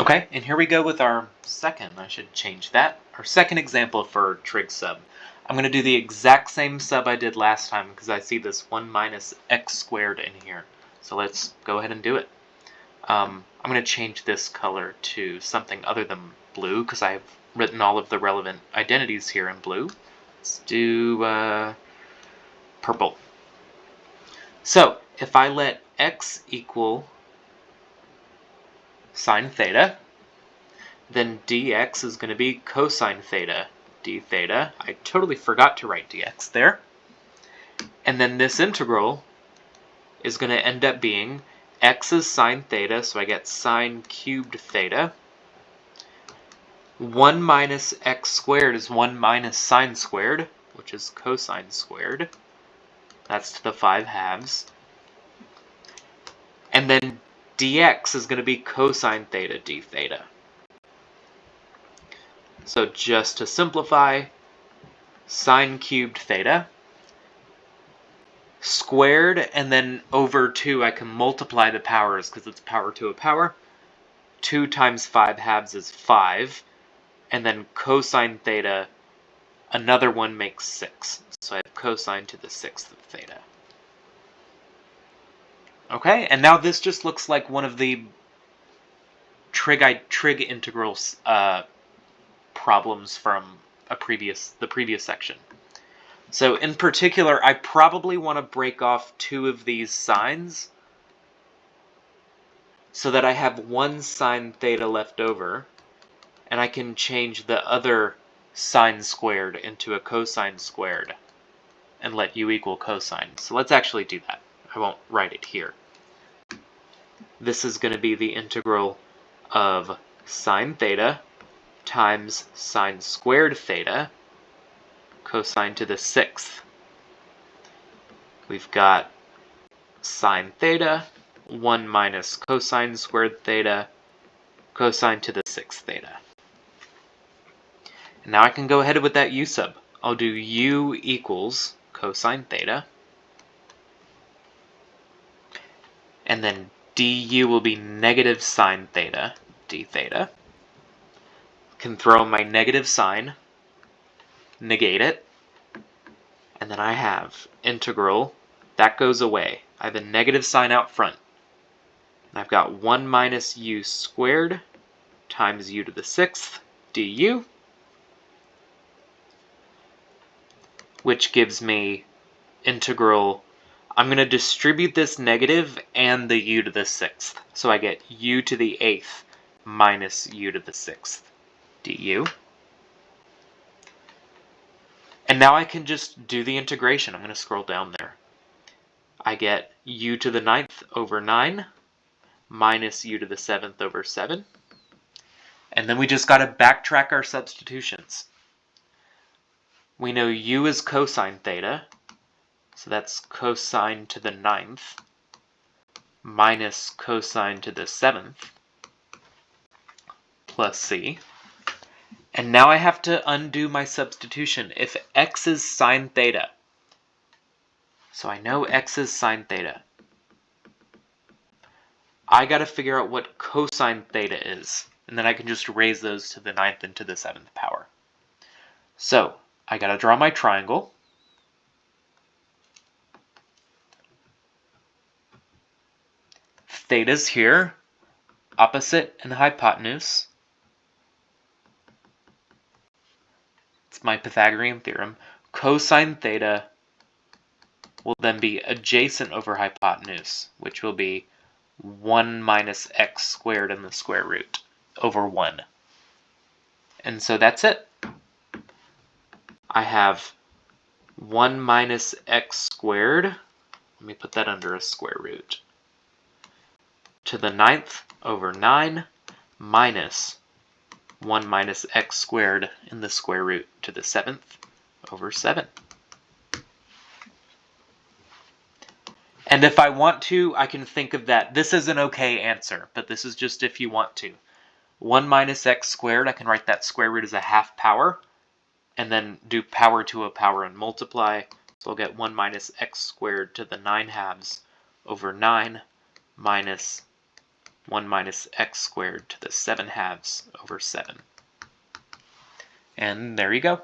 Okay, and here we go with our second, I should change that, our second example for trig sub. I'm going to do the exact same sub I did last time because I see this 1 minus x squared in here. So let's go ahead and do it. I'm going to change this color to something other than blue because I've written all of the relevant identities here in blue. Let's do purple. So if I let x equal sine theta, then dx is going to be cosine theta d theta. I totally forgot to write dx there. And then this integral is going to end up being x is sine theta, so I get sine cubed theta. 1 minus x squared is 1 minus sine squared, which is cosine squared. That's to the 5 halves. And then dx is going to be cosine theta d theta. So just to simplify, sine cubed theta squared, and then over 2 I can multiply the powers because it's power to a power. 2 times 5 halves is 5, and then cosine theta, another one makes 6. So I have cosine to the 6th of theta. Okay, and now this just looks like one of the trig integrals problems from the previous section. So in particular, I probably want to break off 2 of these signs so that I have 1 sine theta left over, and I can change the other sine squared into a cosine squared and let u equal cosine. So let's actually do that. I won't write it here. This is going to be the integral of sine theta times sine squared theta cosine to the 6th. We've got sine theta, 1 minus cosine squared theta, cosine to the 6th theta. And now I can go ahead with that u sub. I'll do u equals cosine theta, and then du will be negative sine theta d theta. Can throw my negative sign, negate it, and then I have integral, that goes away. I have a negative sign out front. And I've got 1 minus u squared times u to the 6th du, which gives me integral, I'm going to distribute this negative and the u to the 6th. So I get u to the 8th minus u to the 6th du. And now I can just do the integration. I'm going to scroll down there. I get u to the 9th over 9 minus u to the 7th over 7. And then we just got to backtrack our substitutions. We know u is cosine theta, so that's cosine to the 9th minus cosine to the 7th plus c. And now I have to undo my substitution. If x is sine theta, so I know x is sine theta, I got to figure out what cosine theta is, and then I can just raise those to the 9th and to the 7th power. So I got to draw my triangle. Theta's here, opposite and hypotenuse. It's my Pythagorean theorem. Cosine theta will then be adjacent over hypotenuse, which will be 1 minus x squared in the square root over 1. And so that's it. I have 1 minus x squared, let me put that under a square root, to the 9th over 9 minus 1 minus x squared in the square root to the 7th over 7. And if I want to, I can think of that. This is an okay answer, but this is just if you want to. 1 minus x squared, I can write that square root as a half power, and then do power to a power and multiply. So I'll get 1 minus x squared to the 9 halves over 9 minus 1 minus x squared to the 7 halves over 7. And there you go.